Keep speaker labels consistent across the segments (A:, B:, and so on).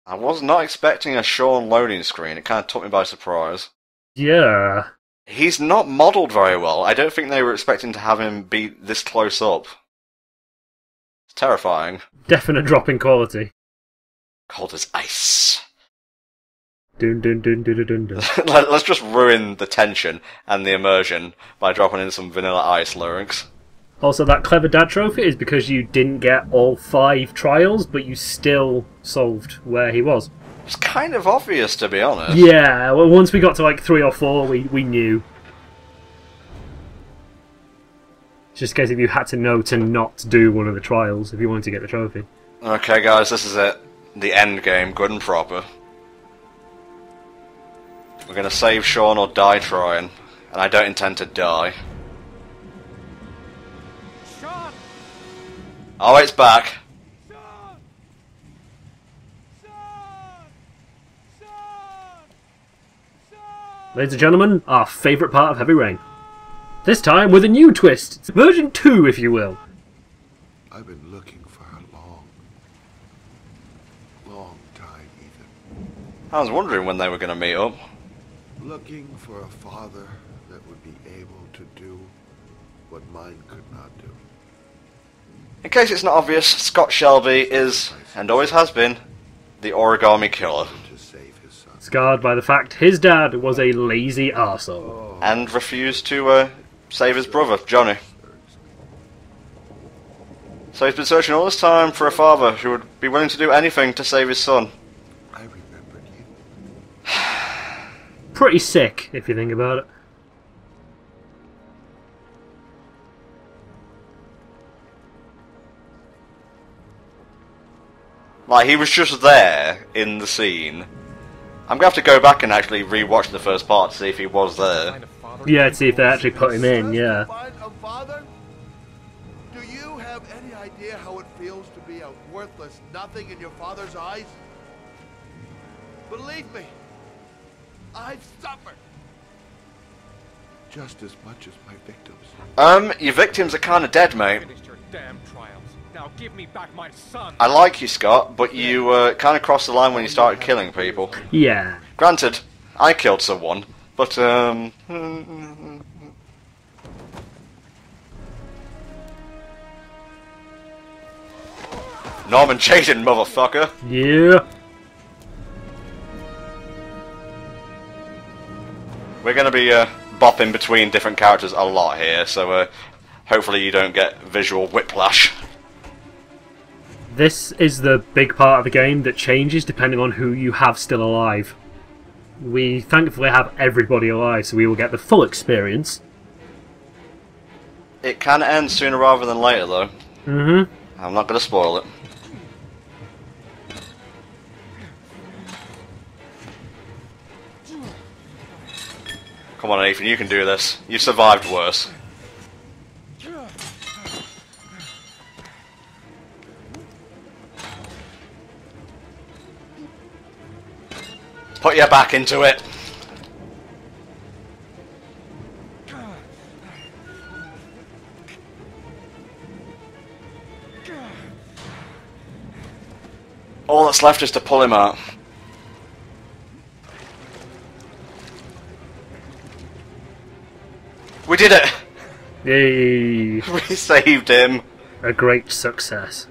A: I was not expecting a Shaun loading screen. It kind of took me by surprise.
B: Yeah.
A: He's not modelled very well. I don't think they were expecting to have him be this close up. It's terrifying.
B: Definite drop in quality.
A: Cold as ice.
B: Dun dun dun dun dun dun.
A: Let's just ruin the tension and the immersion by dropping in some Vanilla Ice lyrics.
B: Also, that clever dad trophy is because you didn't get all 5 trials, but you still solved where he was.
A: It's kind of obvious, to be honest.
B: Yeah, well, once we got to like 3 or 4, we knew. It's just a case of you had to know to not do one of the trials if you wanted to get the trophy.
A: Okay, guys, this is it. The end game, good and proper. We're gonna save Shaun or die trying, and I don't intend to die.
C: Shaun!
A: Oh, it's back.
C: Shaun! Shaun! Shaun! Shaun!
B: Ladies and gentlemen, our favourite part of Heavy Rain. This time with a new twist. It's version 2, if you will.
D: I've been looking for a long time, Ethan.
A: I was wondering when they were gonna meet up.
D: Looking for a father that would be able to do what mine could not do.
A: In case it's not obvious, Scott Shelby is, and always has been, the Origami Killer.
D: To save his son.
B: Scarred by the fact his dad was a lazy arsehole.
A: And refused to save his brother, Johnny. So he's been searching all this time for a father who would be willing to do anything to save his son.
D: I remembered you.
B: Pretty sick, if you think about it.
A: Like, he was just there in the scene. I'm gonna have to go back and actually re-watch the first part to see if he was there.
B: Yeah, to see if they actually put him in, yeah.
E: Find a father? Do you have any idea how it feels to be a worthless nothing in your father's eyes? Believe me, I've suffered.
D: Just as much as my victims.
A: Your victims are kinda dead, mate.
C: Finished your damn trials. Now give me back my son.
A: I like you, Scott, but you kinda crossed the line when you started killing people.
B: Yeah.
A: Granted, I killed someone, but Norman Jaden, motherfucker!
B: Yeah.
A: We're gonna be bopping between different characters a lot here, so hopefully you don't get visual whiplash.
B: This is the big part of the game that changes depending on who you have still alive. We thankfully have everybody alive, so we will get the full experience.
A: It can end sooner rather than later, though.
B: Mm-hmm.
A: I'm not gonna spoil it. Come on, Ethan, you can do this. You survived worse. Put your back into it. All that's left is to pull him out. We did it!
B: Yay.
A: We saved him.
B: A great success.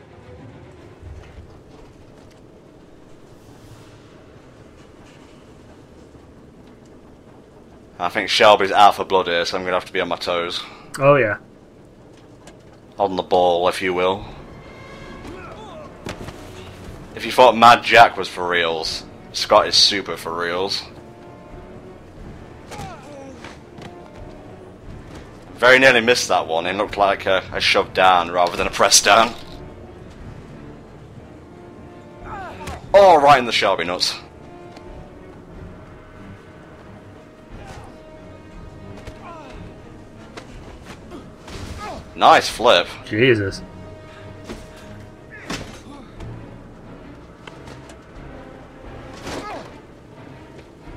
A: I think Shelby's out for blood here, so I'm going to have to be on my toes.
B: Oh yeah.
A: On the ball, if you will. If you thought Mad Jack was for reals, Scott is super for reals. Very nearly missed that one. It looked like a shove down rather than a press down. Oh, right in the Shelby nuts. Nice flip.
B: Jesus.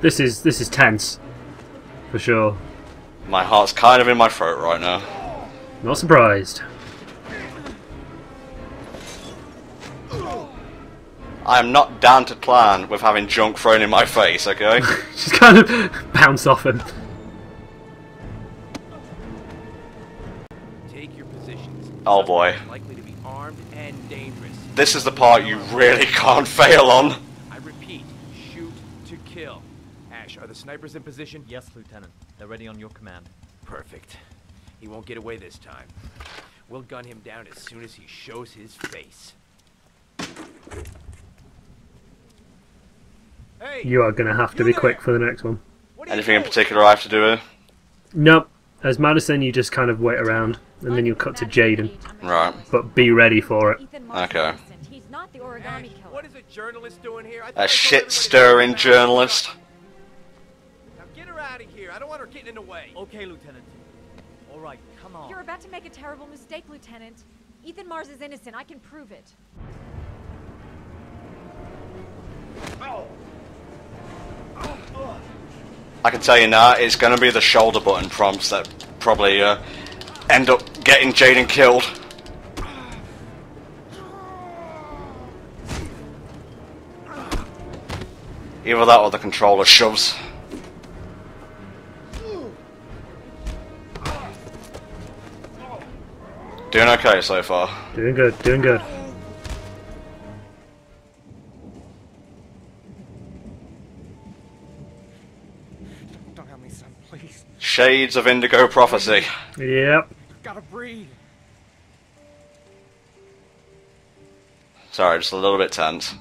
B: This is tense. For sure.
A: My heart's kind of in my throat right now.
B: Not
A: I'm not down to plan with having junk thrown in my face, okay?
B: Just kind of bounce off him.
F: Take your positions.
A: Oh boy.
F: Likely to be armed and dangerous.
A: This is the part you really can't fail on.
F: I repeat, shoot to kill. Ash, are the snipers in position?
G: Yes, Lieutenant. They're ready on your command.
F: Perfect. He won't get away this time. We'll gun him down as soon as he shows his face. Hey,
B: You are going to have to be quick for the next one.
F: what are you
A: Anything in
F: doing?
A: particular I have to do here?
B: Nope. As Madison, you just kind of wait around, and then you'll cut to Jaden.
A: Right.
B: But be ready for it.
A: Okay.
H: He's not the
F: Ash,
H: origami killer.
F: what is a journalist doing here? I thought
A: A
F: I told
A: shit
F: everybody to
A: stirring
F: back.
A: journalist.
F: Now get her out of here. I don't want her getting in the way.
G: Okay, Lieutenant. All right, come on.
H: You're about to make a terrible mistake, Lieutenant. Ethan Mars is innocent. I can prove it.
A: I can tell you now, it's going to be the shoulder button prompts that probably end up getting Jaden killed. Either that or the controller shoves. Doing okay so far.
B: Doing good, doing good.
C: Don't help me, son, please.
A: Shades of Indigo Prophecy.
B: Yep.
C: Gotta breathe.
A: Sorry, just a little bit tense.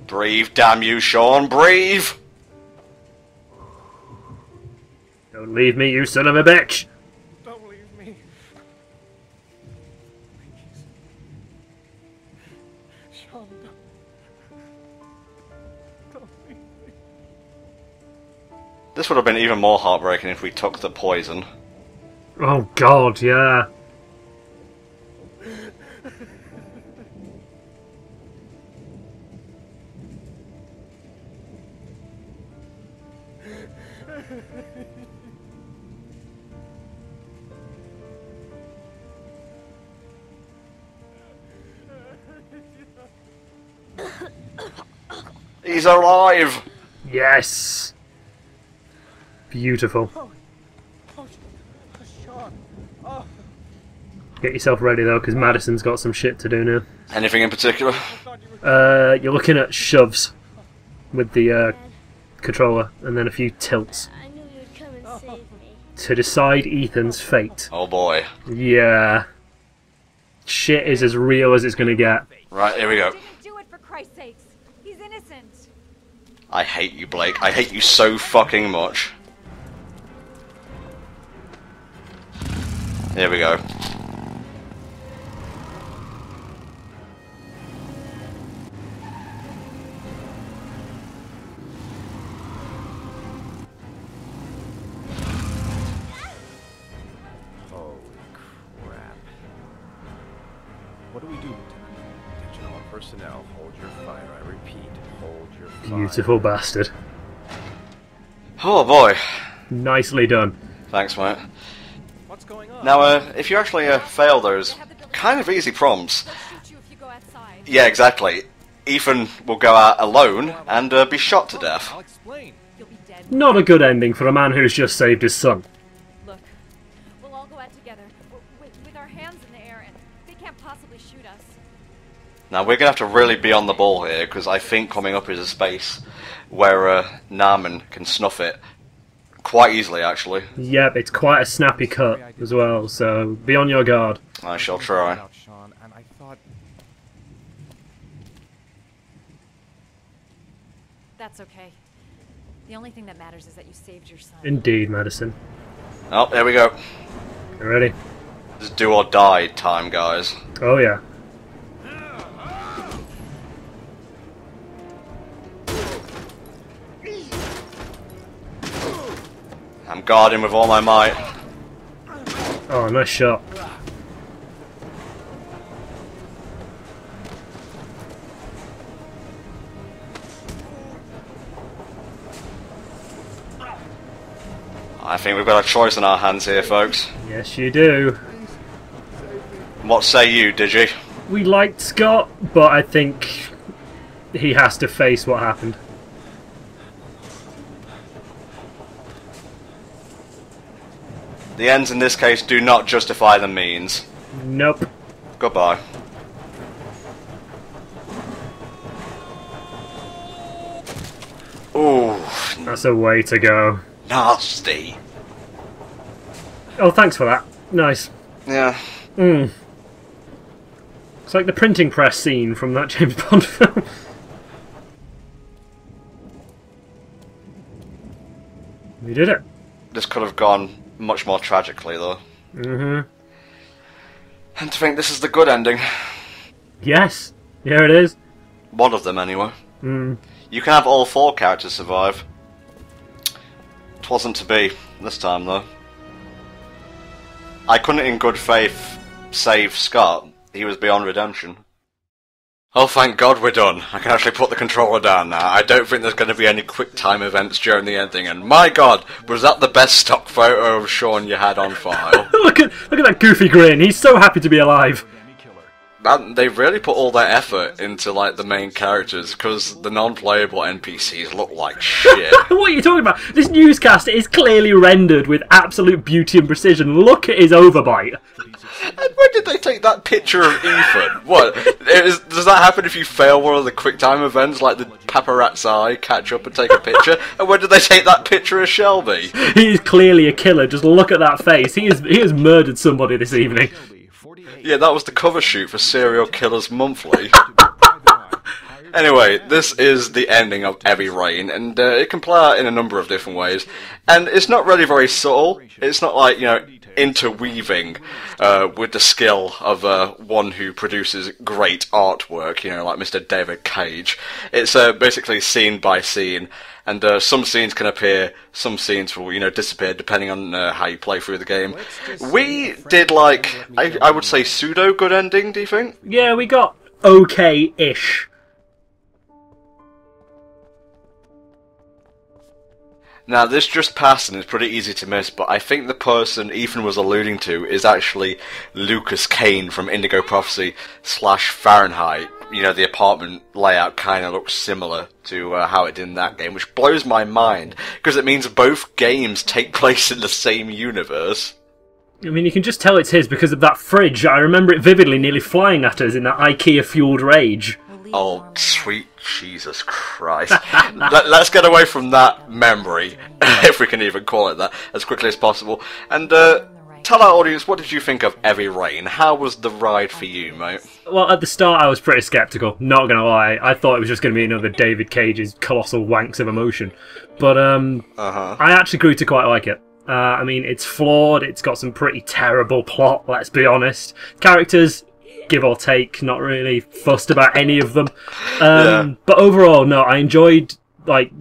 A: Breathe, damn you, Shaun, breathe!
B: Don't leave me, you son of a bitch!
C: Don't leave me. Please. Shaun, don't leave me.
A: This would have been even more heartbreaking if we took the poison.
B: Oh god, yeah.
A: He's alive!
B: Yes! Beautiful.
C: Shaun. Oh,
B: Get yourself ready though, because Madison's got some shit to do now.
A: Anything in particular?
C: thought you were.
B: You're looking at shoves with the controller, and then a few tilts
I: I knew you'd come and save me.
B: to decide Ethan's fate.
A: Oh boy.
B: Yeah. Shit is as real as it's gonna get.
A: Right, here we go.
H: Didn't do it for Christ's sakes. He's innocent.
A: I hate you, Blake. I hate you so fucking much. Here we go.
F: Holy crap. What do we do, Lieutenant? Attention all personnel, hold your fire. I repeat, hold your fire.
B: Beautiful bastard.
A: Oh boy.
B: Nicely done.
A: Thanks, mate.
C: What's going on?
A: Now, if you actually fail those kind of easy prompts,
H: They'll shoot you if you go outside.
A: yeah, exactly. Ethan will go out alone and be shot to death.
C: I'll explain.
H: You'll be dead.
B: Not a good ending for a man who's just saved his son.
H: Look, we'll all go out together with our hands in the air, and they can't possibly shoot us.
A: Now, we're going to have to really be on the ball here, because I think coming up is a space where Naaman can snuff it quite easily, actually.
B: Yep, it's quite a snappy cut as well, so be on your guard.
A: I shall try.
C: About Shaun, and I thought
H: That's okay. The only thing that matters is that you saved your son.
B: Indeed, Madison.
A: Oh, there we go.
B: You ready?
A: It's do or die time, guys.
B: Oh yeah.
A: I'm guarding with all my might.
B: Oh, nice shot.
A: I think we've got a choice in our hands here, folks.
B: Yes, you do.
A: What say you, Digi?
B: We liked Scott, but I think he has to face what happened.
A: The ends in this case do not justify the means.
B: Nope.
A: Goodbye. Ooh.
B: That's a way to go.
A: Nasty.
B: Oh, thanks for that. Nice.
A: Yeah.
B: It's like the printing press scene from that James Bond film. We did it.
A: This could have gone much more tragically, though.
B: Mm-hmm.
A: And to think this is the good ending.
B: Yes. Here it is.
A: One of them, anyway.
B: Mm.
A: You can have all 4 characters survive. It wasn't to be this time, though. I couldn't in good faith save Scott. He was beyond redemption. Oh, thank God we're done. I can actually put the controller down now. I don't think there's going to be any quick time events during the ending, and my God, was that the best stock photo of Shaun you had on file?
B: look at that goofy grin. He's so happy to be alive.
A: Man, they really put all their effort into, like, the main characters, because the non-playable NPCs look like shit.
B: What are you talking about? This newscast is clearly rendered with absolute beauty and precision. Look at his overbite.
A: And where did they take that picture of Ethan? What? Does that happen if you fail one of the QuickTime events, like the paparazzi catch up and take a picture? And where did they take that picture of Shelby?
B: He is clearly a killer. Just look at that face. He has murdered somebody this evening.
A: Yeah, that was the cover shoot for Serial Killers Monthly. Anyway, this is the ending of Heavy Rain, and it can play out in a number of different ways. And it's not really very subtle. It's not like, you know, interweaving with the skill of one who produces great artwork, you know, like Mr. David Cage. It's basically scene by scene, and some scenes can appear, some scenes will, you know, disappear depending on how you play through the game. We did, like, I would say pseudo good ending, do you think?
B: Yeah, we got okay-ish.
A: Now, this just passed and it's pretty easy to miss, but I think the person Ethan was alluding to is actually Lucas Kane from Indigo Prophecy / Fahrenheit. You know, the apartment layout kind of looks similar to how it did in that game, which blows my mind, because it means both games take place in the same universe.
B: I mean, you can just tell it's his because of that fridge. I remember it vividly nearly flying at us in that IKEA-fueled rage.
A: Oh, sweet Jesus Christ. Let's get away from that memory, if we can even call it that, as quickly as possible. And tell our audience, what did you think of Heavy Rain? How was the ride for you, mate?
B: Well, at the start I was pretty sceptical, not gonna lie. I thought it was just gonna be another David Cage's colossal wanks of emotion. But I actually grew to quite like it. I mean, it's flawed, it's got some pretty terrible plot, let's be honest. Characters, give or take, not really fussed about any of them. But overall, no, I enjoyed, like,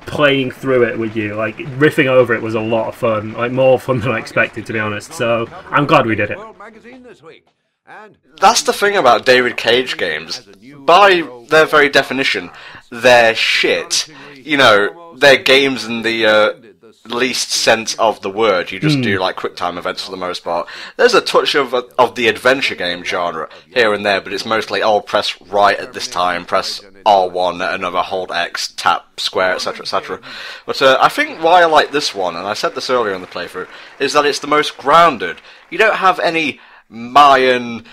B: playing through it with you. Like, riffing over it was a lot of fun. Like, more fun than I expected, to be honest. So, I'm glad we did it.
A: That's the thing about David Cage games. By their very definition, they're shit. You know, they're games in the least sense of the word. You just do like QuickTime events for the most part. There's a touch of the adventure game genre here and there, but it's mostly, oh, press right at this time, press R1 at another, hold X, tap square, etc, etc. But I think why I like this one, and I said this earlier in the playthrough, is that it's the most grounded. You don't have any Mayan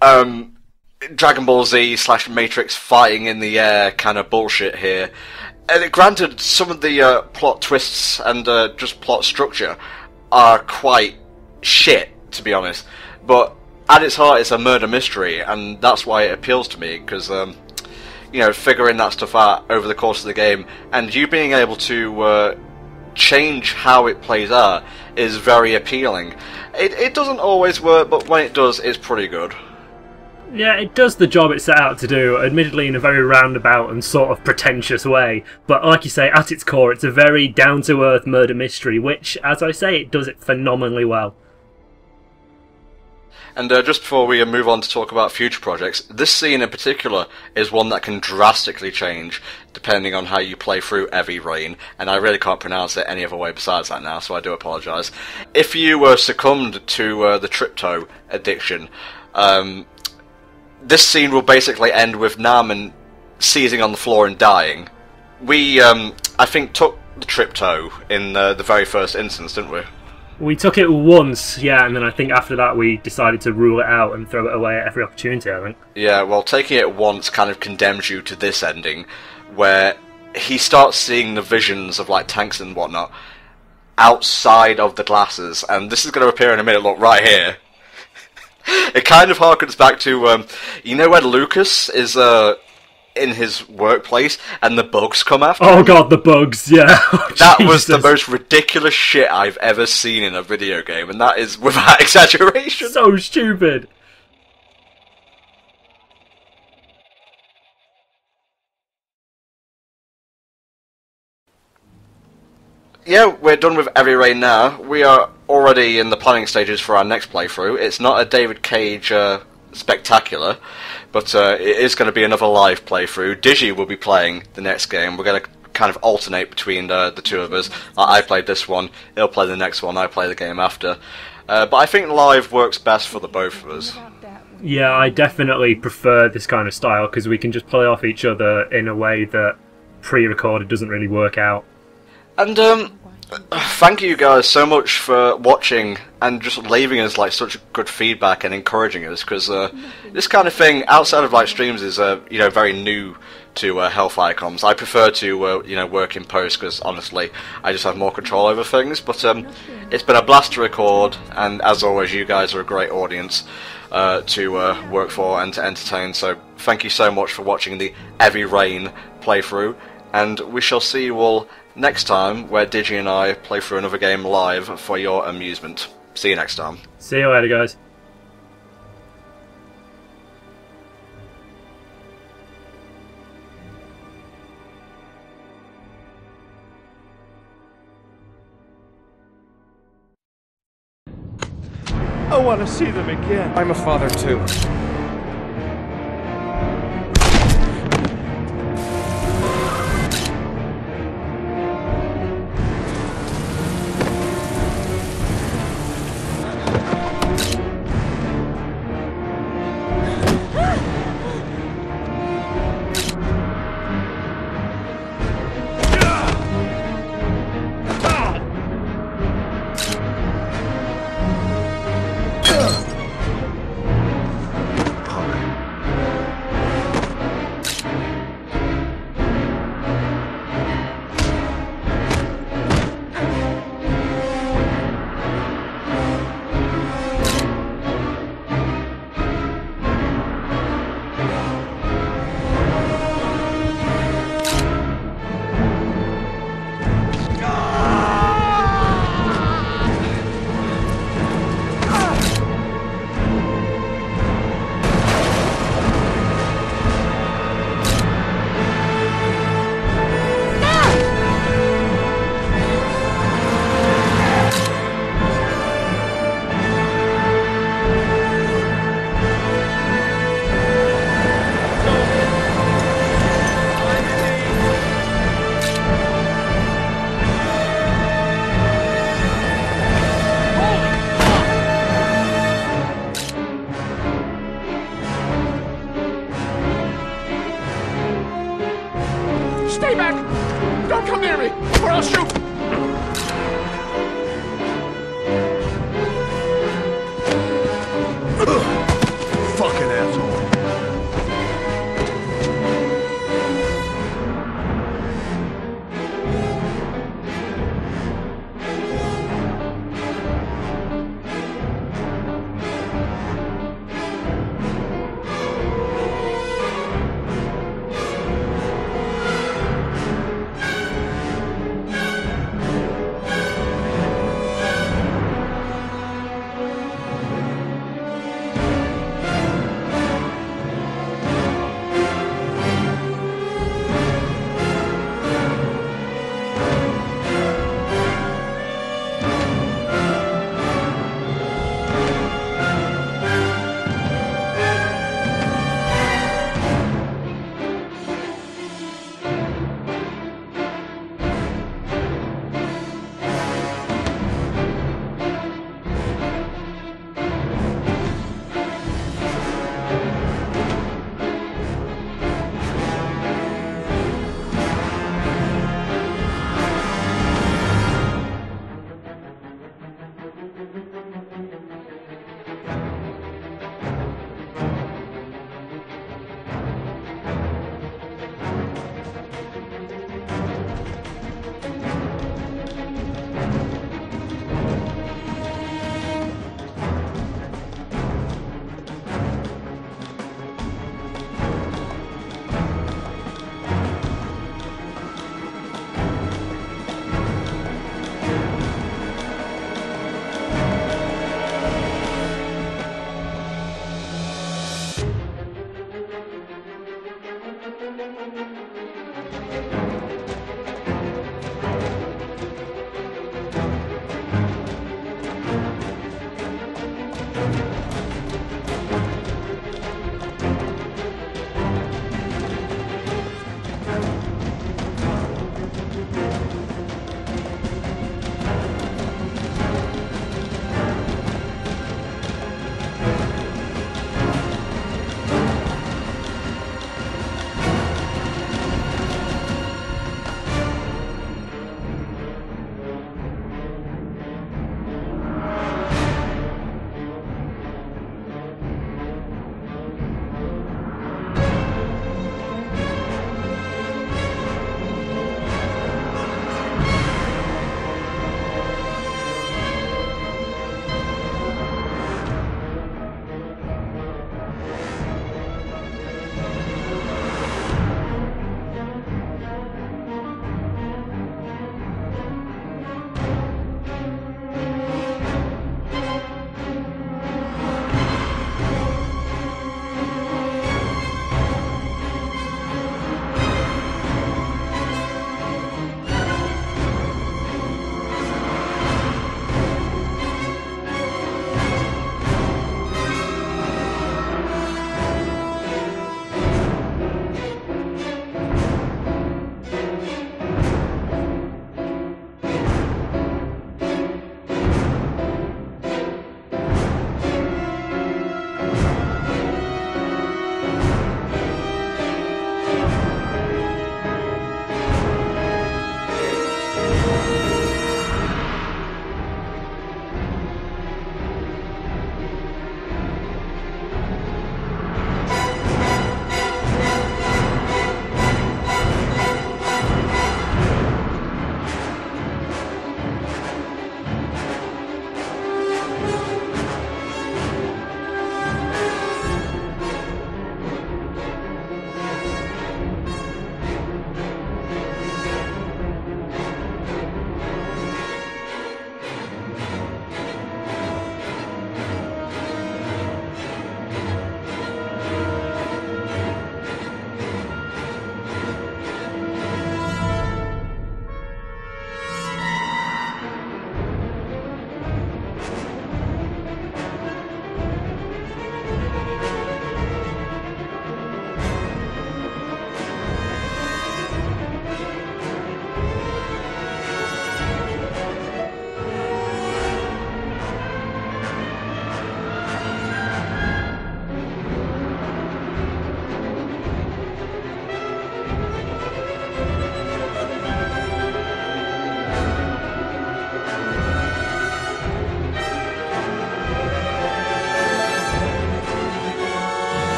A: Dragon Ball Z / Matrix fighting in the air kind of bullshit here. And granted, some of the plot twists and just plot structure are quite shit, to be honest. But at its heart, it's a murder mystery, and that's why it appeals to me, because, you know, figuring that stuff out over the course of the game, and you being able to change how it plays out is very appealing. It doesn't always work, but when it does, it's pretty good.
B: Yeah, it does the job it set out to do, admittedly in a very roundabout and sort of pretentious way. But like you say, at its core, it's a very down-to-earth murder mystery, which, as I say, it does it phenomenally well.
A: And just before we move on to talk about future projects, this scene in particular is one that can drastically change depending on how you play through Heavy Rain, and I really can't pronounce it any other way besides that now, so I do apologise. If you were succumbed to the Tripto addiction, this scene will basically end with Naaman seizing on the floor and dying. We, I think, took the Tripto in the very first instance, didn't we?
B: We took it once, yeah, and then I think after that we decided to rule it out and throw it away at every opportunity, I think.
A: Yeah, well, taking it once kind of condemns you to this ending, where he starts seeing the visions of, like, tanks and whatnot outside of the glasses, and this is going to appear in a minute, look, right here. It kind of harkens back to, you know when Lucas is, in his workplace and the bugs come after him?
B: Oh god, the bugs, yeah.
A: That was the most ridiculous shit I've ever seen in a video game, and that is without exaggeration.
B: So stupid.
A: Yeah, we're done with Heavy Rain now. We are already in the planning stages for our next playthrough. It's not a David Cage spectacular, but it is going to be another live playthrough. Digi will be playing the next game. We're going to kind of alternate between the two of us. I played this one, he'll play the next one, I play the game after. But I think live works best for the both of us.
B: Yeah, I definitely prefer this kind of style, because we can just play off each other in a way that pre-recorded doesn't really work out.
A: And thank you guys so much for watching and just leaving us like such good feedback and encouraging us, because this kind of thing outside of like streams is you know, very new to Hellfire Comms. I prefer to you know, work in post, because honestly I just have more control over things. But it's been a blast to record, and as always you guys are a great audience to work for and to entertain. So thank you so much for watching the Heavy Rain playthrough, and we shall see you all next time, where Digi and I play through another game live for your amusement. See you next time.
B: See you later, guys.
C: I want to see them again.
F: I'm a father too.